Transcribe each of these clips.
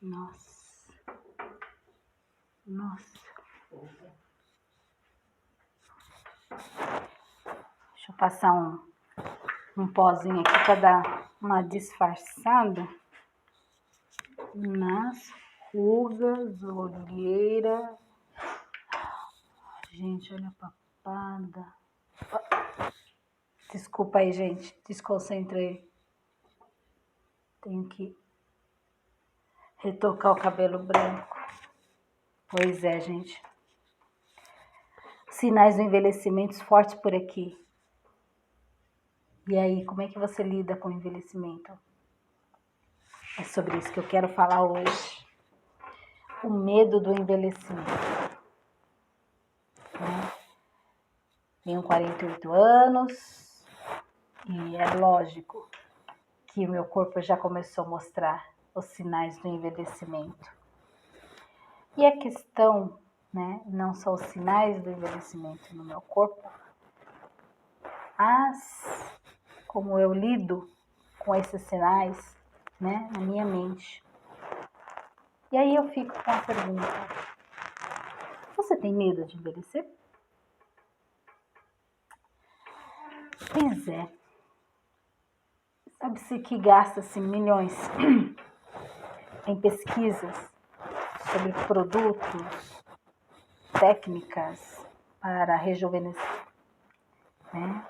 Nossa. Nossa. Deixa eu passar um pozinho aqui para dar uma disfarçada nas rugas, olheira. Gente, olha a papada. Desculpa aí, gente. Desconcentrei. Tenho que retocar o cabelo branco. Pois é, gente. Sinais do envelhecimento fortes por aqui. E aí, como é que você lida com o envelhecimento? É sobre isso que eu quero falar hoje. O medo do envelhecimento. Né? Tenho 48 anos e é lógico que o meu corpo já começou a mostrar os sinais do envelhecimento. E a questão, né, não são os sinais do envelhecimento no meu corpo, mas como eu lido com esses sinais, né, na minha mente. E aí eu fico com a pergunta: você tem medo de envelhecer? Pois é. Sabe-se que gasta-se milhões em pesquisas sobre produtos, técnicas para rejuvenescer, né?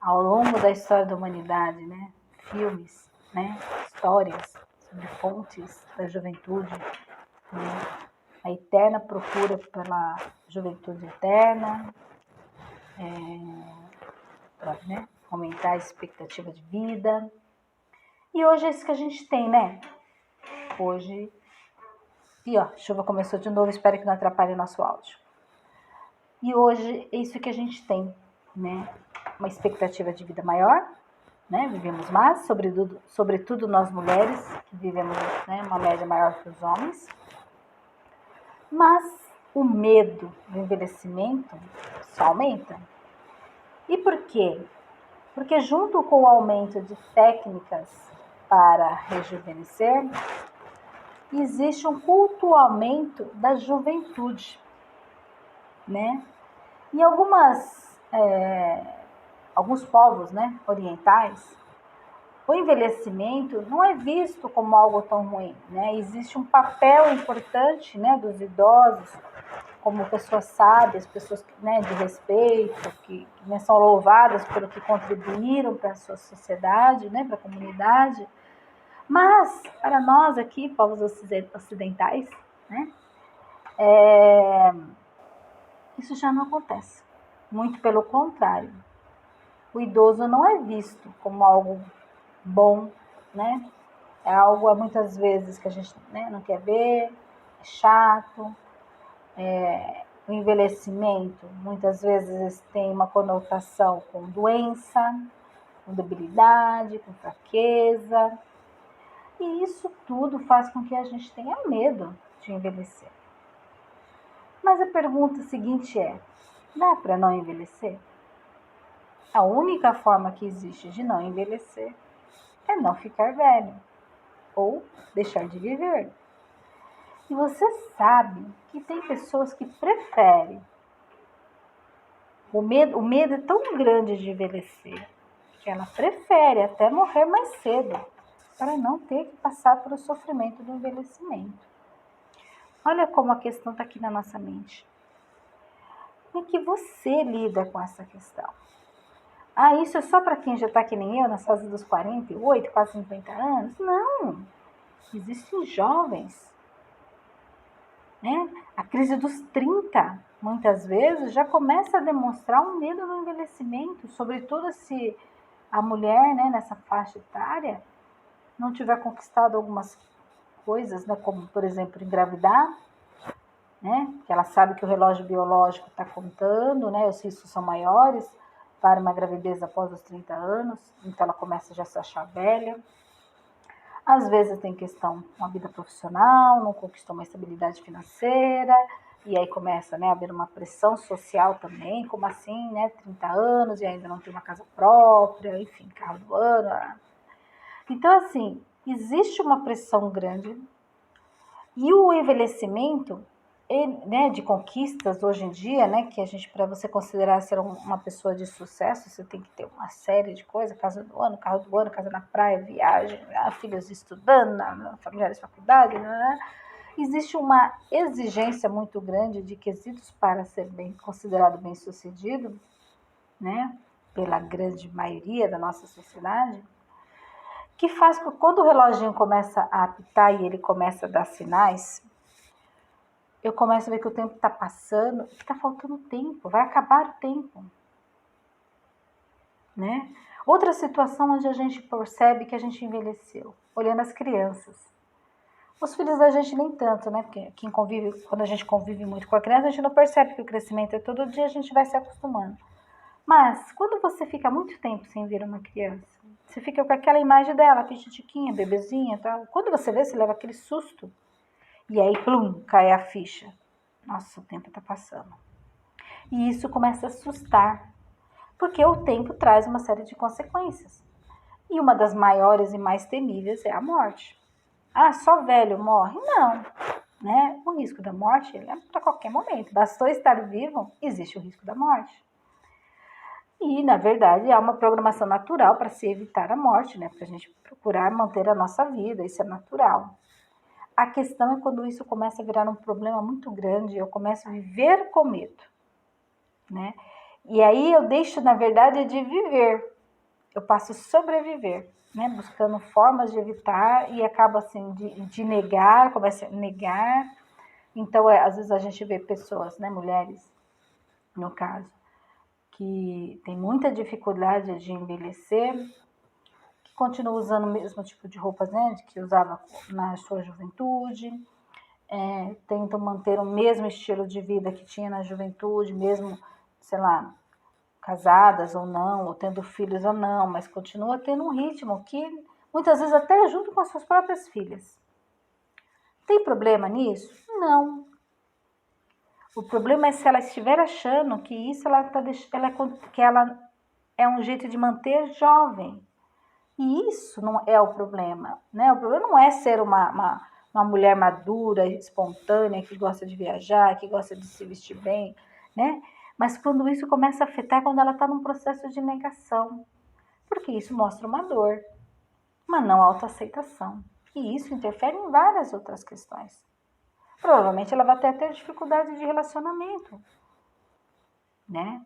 Ao longo da história da humanidade, né? Filmes, né? Histórias sobre fontes da juventude, né? A eterna procura pela juventude eterna, para, né, aumentar a expectativa de vida. E hoje é isso que a gente tem, né? Hoje... E ó, a chuva começou de novo, espero que não atrapalhe o nosso áudio. E hoje é isso que a gente tem, né? Uma expectativa de vida maior, né? Vivemos mais, sobretudo nós mulheres, que vivemos, né, uma média maior que os homens. Mas o medo do envelhecimento só aumenta. E por quê? Porque junto com o aumento de técnicas para rejuvenescer, existe um cultuamento da juventude, né? E alguns povos, né, orientais, o envelhecimento não é visto como algo tão ruim, né? Existe um papel importante, né, dos idosos como pessoas sábias, pessoas, né, de respeito, que né, são louvadas pelo que contribuíram para a sua sociedade, né, para a comunidade. Mas, para nós aqui, povos ocidentais, né, isso já não acontece. Muito pelo contrário. O idoso não é visto como algo bom, né? É algo, muitas vezes, que a gente, né, não quer ver, é chato. O envelhecimento, muitas vezes, tem uma conotação com doença, com debilidade, com fraqueza. E isso tudo faz com que a gente tenha medo de envelhecer. Mas a pergunta seguinte é: dá para não envelhecer? A única forma que existe de não envelhecer é não ficar velho ou deixar de viver. E você sabe que tem pessoas que preferem. O medo é tão grande de envelhecer que ela prefere até morrer mais cedo para não ter que passar pelo sofrimento do envelhecimento. Olha como a questão está aqui na nossa mente. Como é que você lida com essa questão? Ah, isso é só para quem já está que nem eu, nas fases dos 48, quase 50 anos? Não! Existem jovens, né? A crise dos 30, muitas vezes, já começa a demonstrar um medo do envelhecimento, sobretudo se a mulher, né, nessa faixa etária, não tiver conquistado algumas coisas, né, como, por exemplo, engravidar, né, que ela sabe que o relógio biológico está contando, né, os riscos são maiores para uma gravidez após os 30 anos, então ela começa já a se achar velha. Às vezes tem questão com a vida profissional, não conquistou uma estabilidade financeira, e aí começa, né, a haver uma pressão social também, como assim, né, 30 anos e ainda não tem uma casa própria, enfim, carro do ano. Então, assim, existe uma pressão grande E o envelhecimento, né, de conquistas hoje em dia, né, que a gente, para você considerar ser uma pessoa de sucesso, você tem que ter uma série de coisas, casa do ano, carro do ano, casa na praia, viagem, filhos estudando, familiares faculdade, né? Existe uma exigência muito grande de quesitos para ser considerado bem-sucedido, né, pela grande maioria da nossa sociedade, que faz que quando o reloginho começa a apitar e ele começa a dar sinais, eu começo a ver que o tempo está passando, que está faltando tempo, vai acabar o tempo, né? Outra situação onde a gente percebe que a gente envelheceu, olhando as crianças. Os filhos da gente nem tanto, né? Porque quando a gente convive muito com a criança, a gente não percebe que o crescimento é todo dia, a gente vai se acostumando. Mas quando você fica muito tempo sem ver uma criança, você fica com aquela imagem dela, pichitiquinha, bebezinha e tal. Quando você vê, você leva aquele susto. E aí, plum, cai a ficha. Nossa, o tempo está passando. E isso começa a assustar, porque o tempo traz uma série de consequências. E uma das maiores e mais temíveis é a morte. Ah, só velho morre? Não. Né? O risco da morte é para qualquer momento. Bastou estar vivo, existe o risco da morte. E, na verdade, há uma programação natural para se evitar a morte, né? Para a gente procurar manter a nossa vida, isso é natural. A questão é quando isso começa a virar um problema muito grande, eu começo a viver com medo, né? E aí eu deixo, na verdade, de viver, eu passo a sobreviver, né? Buscando formas de evitar e acabo assim, de negar, começo a negar. Então, às vezes a gente vê pessoas, né, mulheres, no caso, que tem muita dificuldade de envelhecer, que continua usando o mesmo tipo de roupas, né, que usava na sua juventude, tentam manter o mesmo estilo de vida que tinha na juventude, mesmo, sei lá, casadas ou não, ou tendo filhos ou não, mas continua tendo um ritmo que muitas vezes até junto com as suas próprias filhas. Tem problema nisso? Não. O problema é se ela estiver achando que isso que ela é um jeito de manter jovem. E isso não é o problema, né? O problema não é ser uma mulher madura, espontânea, que gosta de viajar, que gosta de se vestir bem, né? Mas quando isso começa a afetar, quando ela está num processo de negação. Porque isso mostra uma dor, uma não autoaceitação. E isso interfere em várias outras questões. Provavelmente ela vai ter dificuldade de relacionamento, né?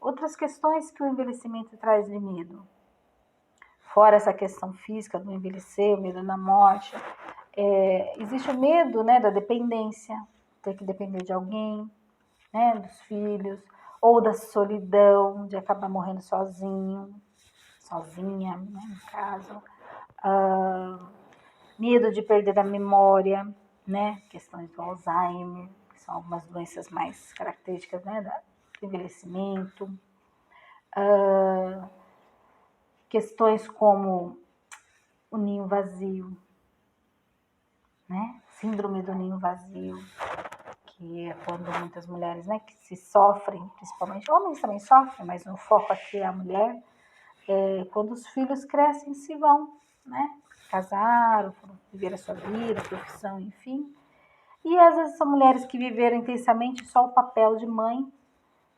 Outras questões que o envelhecimento traz de medo. Fora essa questão física do envelhecer, o medo da morte, existe o medo, né, da dependência, ter que depender de alguém, né, dos filhos, ou da solidão, de acabar morrendo sozinho, sozinha, né, no caso. Medo de perder a memória, né, questões do Alzheimer, que são algumas doenças mais características, né, do envelhecimento. Questões como o ninho vazio, né? Síndrome do ninho vazio, que é quando muitas mulheres, né, que se sofrem, principalmente homens também sofrem, mas no foco aqui é a mulher, quando os filhos crescem e se vão, né? Casaram, foram viver a sua vida, profissão, enfim. E às vezes são mulheres que viveram intensamente só o papel de mãe.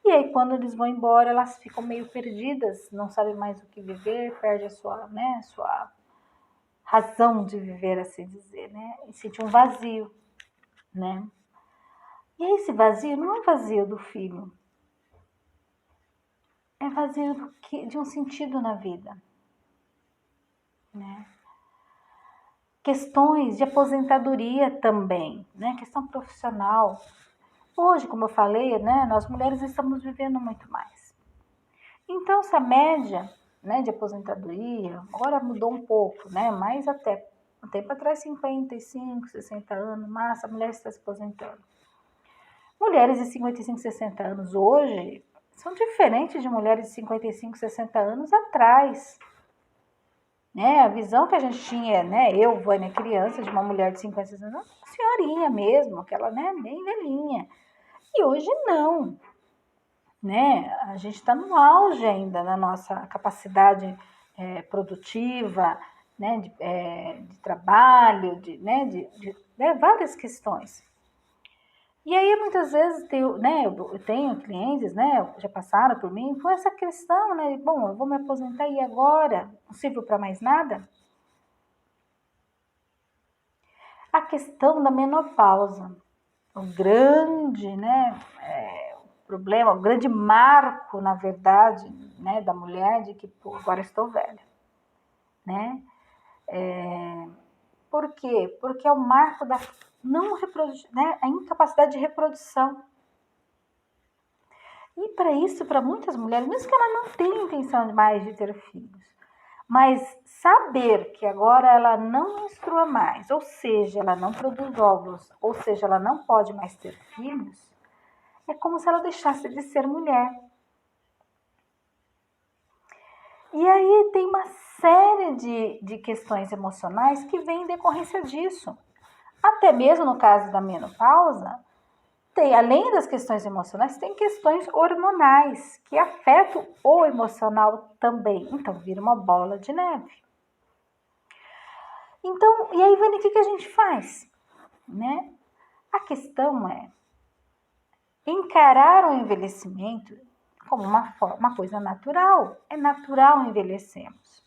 E aí, quando eles vão embora, elas ficam meio perdidas, não sabem mais o que viver, perde a sua, né, sua razão de viver, assim dizer, né? E sente um vazio, né? E esse vazio não é vazio do filho, é vazio de um sentido na vida, né? Questões de aposentadoria também, né? Questão profissional. Hoje, como eu falei, né, nós mulheres estamos vivendo muito mais. Então, essa média, né, de aposentadoria, agora mudou um pouco, né, mas até um tempo atrás, 55, 60 anos, mas a mulher está se aposentando. Mulheres de 55, 60 anos hoje são diferentes de mulheres de 55, 60 anos atrás. Né? A visão que a gente tinha, né, eu, Vânia, criança, de uma mulher de 50, 60 anos, senhorinha mesmo, aquela, né, bem velhinha. E hoje não, né? A gente está no auge ainda na nossa capacidade produtiva, né, de trabalho, né, várias questões. E aí, muitas vezes, eu tenho clientes, né, já passaram por mim, com essa questão, né, bom, eu vou me aposentar e agora? Não sirvo para mais nada? A questão da menopausa, o grande, né, problema, o grande marco, na verdade, né, da mulher, de que, pô, agora estou velha, né? Por quê? Porque é o marco da não reprodução, né, a incapacidade de reprodução. E para isso, para muitas mulheres, mesmo que ela não tenha intenção mais de ter filhos, mas saber que agora ela não menstrua mais, ou seja, ela não produz óvulos, ou seja, ela não pode mais ter filhos, é como se ela deixasse de ser mulher. E aí tem uma série de questões emocionais que vêm em decorrência disso. Até mesmo no caso da menopausa, além das questões emocionais, tem questões hormonais que afetam o emocional também. Então, vira uma bola de neve. Então, e aí, Vani, o que a gente faz? Né? A questão é encarar o envelhecimento como uma coisa natural. É natural envelhecermos.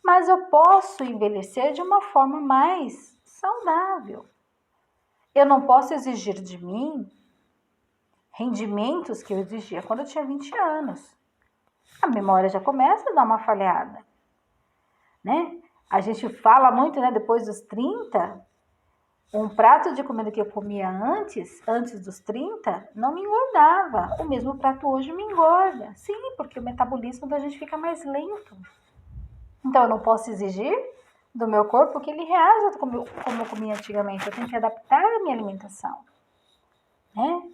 Mas eu posso envelhecer de uma forma mais saudável. Eu não posso exigir de mim rendimentos que eu exigia quando eu tinha 20 anos. A memória já começa a dar uma falhada, né? A gente fala muito, né, depois dos 30, um prato de comida que eu comia antes dos 30, não me engordava. O mesmo prato hoje me engorda. Sim, porque o metabolismo da gente fica mais lento. Então, eu não posso exigir do meu corpo que ele reaja como eu comia antigamente. Eu tenho que adaptar a minha alimentação, né?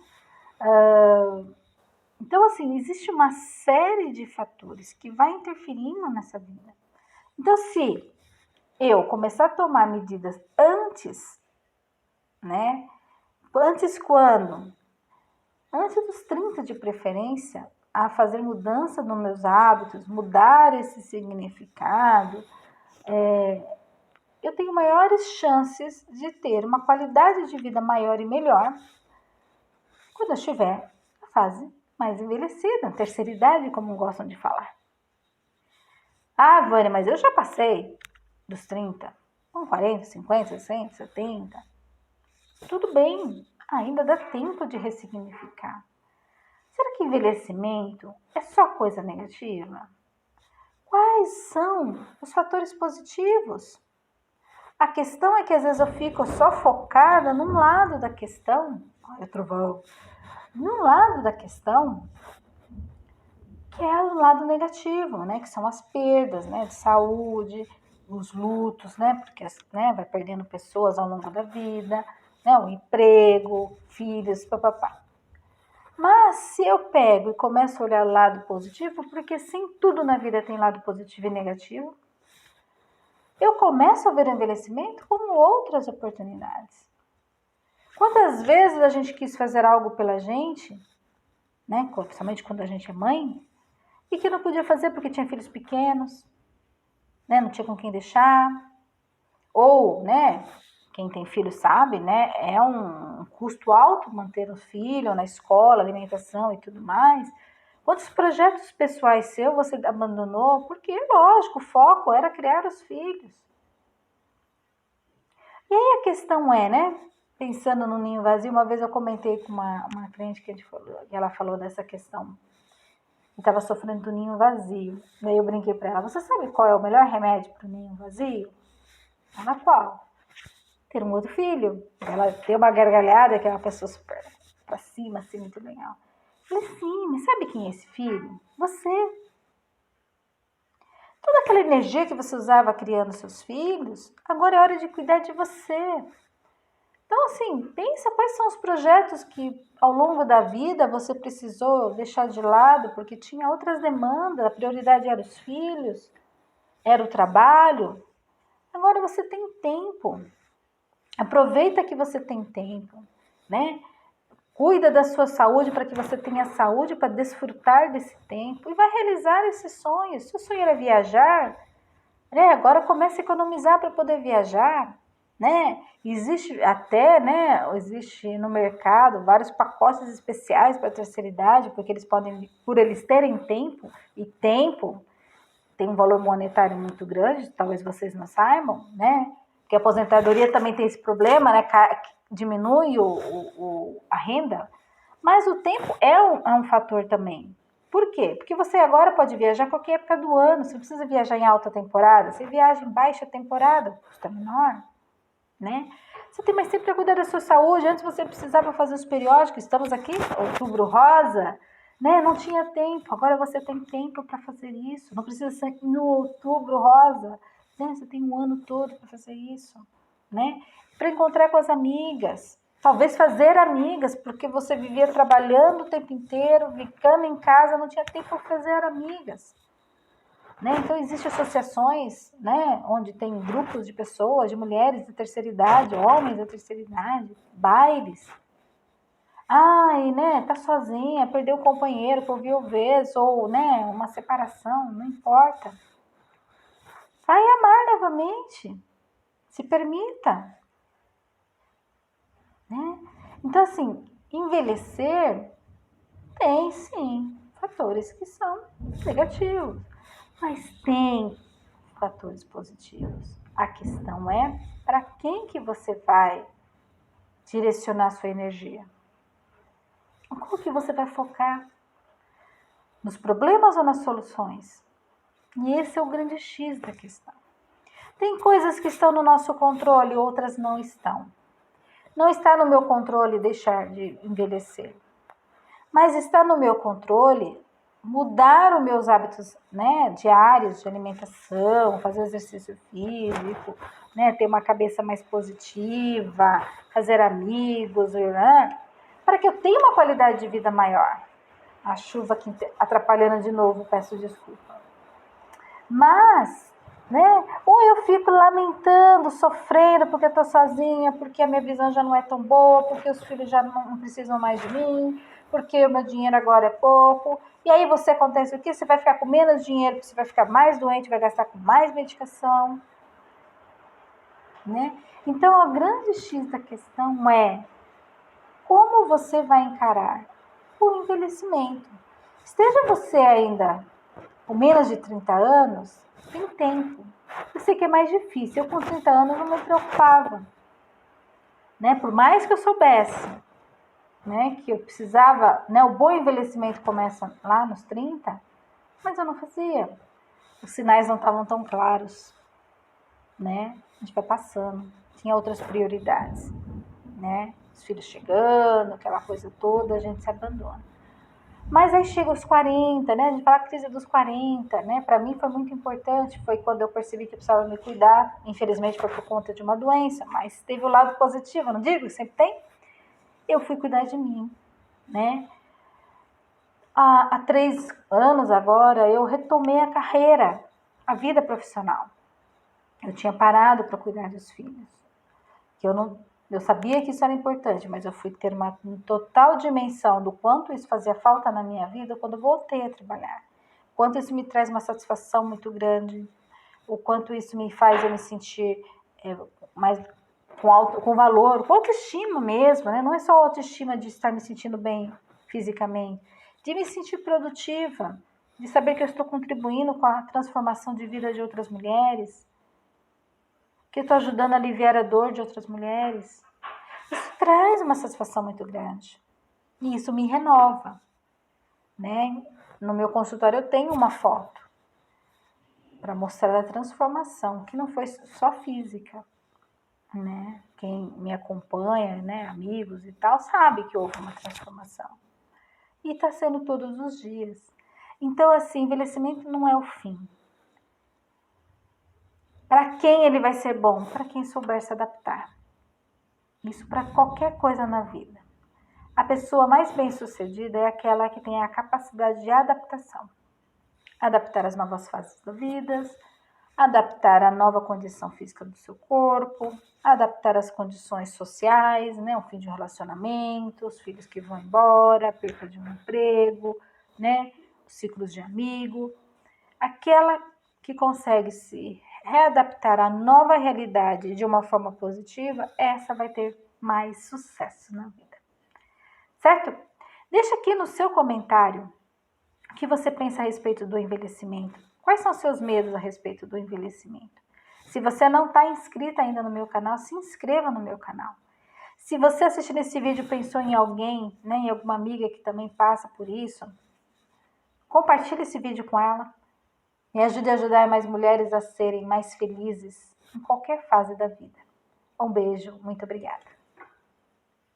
Então, assim, existe uma série de fatores que vai interferindo nessa vida. Então, se eu começar a tomar medidas antes, né? Antes quando? Antes dos 30 de preferência, a fazer mudança nos meus hábitos, mudar esse significado, eu tenho maiores chances de ter uma qualidade de vida maior e melhor quando eu estiver na fase mais envelhecida, terceira idade, como gostam de falar. Ah, Vânia, mas eu já passei dos 30, com 40, 50, 60, 70. Tudo bem, ainda dá tempo de ressignificar. Será que envelhecimento é só coisa negativa? Quais são os fatores positivos? A questão é que às vezes eu fico só focada num lado da questão, olha o trovão, num lado da questão que é o lado negativo, né? Que são as perdas, né? De saúde, os lutos, né? Porque, né, vai perdendo pessoas ao longo da vida, né? O emprego, filhos, papapá. Mas se eu pego e começo a olhar o lado positivo, porque sim, tudo na vida tem lado positivo e negativo, eu começo a ver o envelhecimento como outras oportunidades. Quantas vezes a gente quis fazer algo pela gente, né? Principalmente quando a gente é mãe, e que não podia fazer porque tinha filhos pequenos, né? Não tinha com quem deixar. Ou, né? Quem tem filho sabe, né? É um custo alto manter um filho na escola, alimentação e tudo mais. Quantos projetos pessoais seus você abandonou? Porque, lógico, o foco era criar os filhos. E aí a questão é, né? Pensando no ninho vazio, uma vez eu comentei com uma cliente que ela falou dessa questão. Estava sofrendo do ninho vazio. Daí eu brinquei para ela, você sabe qual é o melhor remédio para o ninho vazio? Ela, qual? Ter um outro filho. Ela deu uma gargalhada, que é uma pessoa super pra cima, assim, muito legal. Eu falei, sim, mas sabe quem é esse filho? Você. Toda aquela energia que você usava criando seus filhos, agora é hora de cuidar de você. Então, assim, pensa quais são os projetos que ao longo da vida você precisou deixar de lado porque tinha outras demandas, a prioridade era os filhos, era o trabalho. Agora você tem tempo. Aproveita que você tem tempo, né? Cuida da sua saúde para que você tenha saúde para desfrutar desse tempo e vai realizar esses sonhos. Se o sonho era viajar, Agora começa a economizar para poder viajar, né? Existe até, né? Existe no mercado vários pacotes especiais para a terceira idade, porque eles podem, por eles terem tempo, e tempo tem um valor monetário muito grande, talvez vocês não saibam, né? Porque a aposentadoria também tem esse problema, né? Diminui a renda, mas o tempo é um fator também. Por quê? Porque você agora pode viajar a qualquer época do ano, você não precisa viajar em alta temporada, você viaja em baixa temporada, custa menor, né? Você tem mais tempo para cuidar da sua saúde. Antes você precisava fazer os periódicos, estamos aqui, Outubro Rosa, né? Não tinha tempo, agora você tem tempo para fazer isso. Não precisa ser no Outubro Rosa, né? Você tem um ano todo para fazer isso, né? Para encontrar com as amigas, talvez fazer amigas, porque você vivia trabalhando o tempo inteiro, ficando em casa, não tinha tempo para fazer amigas. Né? Então, existem associações, né, onde tem grupos de pessoas, de mulheres da terceira idade, homens da terceira idade, bailes. Ai, né, tá sozinha, perdeu o companheiro por viuvez, ou, né, uma separação, não importa. Vai amar novamente, se permita. Né? Então, assim, envelhecer tem, sim, fatores que são negativos, mas tem fatores positivos. A questão é para quem que você vai direcionar sua energia. Como que você vai focar? Nos problemas ou nas soluções? E esse é o grande X da questão. Tem coisas que estão no nosso controle, outras não estão. Não está no meu controle deixar de envelhecer, mas está no meu controle mudar os meus hábitos, né, diários de alimentação, fazer exercício físico, né, ter uma cabeça mais positiva, fazer amigos, né, para que eu tenha uma qualidade de vida maior. A chuva aqui atrapalhando de novo, peço desculpa. Mas, né, ou eu fico lamentando, sofrendo porque eu tô sozinha, porque a minha visão já não é tão boa, porque os filhos já não precisam mais de mim, porque o meu dinheiro agora é pouco. E aí você acontece o quê? Você vai ficar com menos dinheiro, porque você vai ficar mais doente, vai gastar com mais medicação, né? Então, a grande X da questão é como você vai encarar o envelhecimento. Esteja você ainda com menos de 30 anos, tem tempo. Eu sei que é mais difícil. Eu com 30 anos não me preocupava. Né? Por mais que eu soubesse, né, que eu precisava, né, o bom envelhecimento começa lá nos 30, mas eu não fazia. Os sinais não estavam tão claros, né? A gente vai passando, tinha outras prioridades, né? Os filhos chegando, aquela coisa toda, a gente se abandona. Mas aí chega os 40, né? A gente fala a crise dos 40, né? Para mim foi muito importante, foi quando eu percebi que eu precisava me cuidar. Infelizmente foi por conta de uma doença, mas teve o lado positivo, não digo? Sempre tem. Eu fui cuidar de mim, né? Há 3 anos agora eu retomei a carreira, a vida profissional. Eu tinha parado para cuidar dos filhos. Eu sabia que isso era importante, mas eu fui ter uma total dimensão do quanto isso fazia falta na minha vida quando eu voltei a trabalhar. Quanto isso me traz uma satisfação muito grande, o quanto isso me faz eu me sentir mais com valor, com autoestima mesmo, né? Não é só autoestima de estar me sentindo bem fisicamente, de me sentir produtiva, de saber que eu estou contribuindo com a transformação de vida de outras mulheres, que eu estou ajudando a aliviar a dor de outras mulheres. Isso traz uma satisfação muito grande. E isso me renova, né? No meu consultório eu tenho uma foto para mostrar a transformação, que não foi só física, né? Quem me acompanha, né, amigos e tal, sabe que houve uma transformação. E está sendo todos os dias. Então, assim, envelhecimento não é o fim. Para quem ele vai ser bom? Para quem souber se adaptar. Isso para qualquer coisa na vida. A pessoa mais bem-sucedida é aquela que tem a capacidade de adaptação. Adaptar às novas fases da vida, adaptar à nova condição física do seu corpo, adaptar às condições sociais, né? O fim de um relacionamento, os filhos que vão embora, a perda de um emprego, né? Os ciclos de amigo. Aquela que consegue se readaptar a nova realidade de uma forma positiva, essa vai ter mais sucesso na vida. Certo? Deixa aqui no seu comentário o que você pensa a respeito do envelhecimento. Quais são os seus medos a respeito do envelhecimento? Se você não está inscrita ainda no meu canal, se inscreva no meu canal. Se você assistindo esse vídeo pensou em alguém, né, em alguma amiga que também passa por isso, compartilhe esse vídeo com ela e ajude a ajudar mais mulheres a serem mais felizes em qualquer fase da vida. Um beijo, muito obrigada.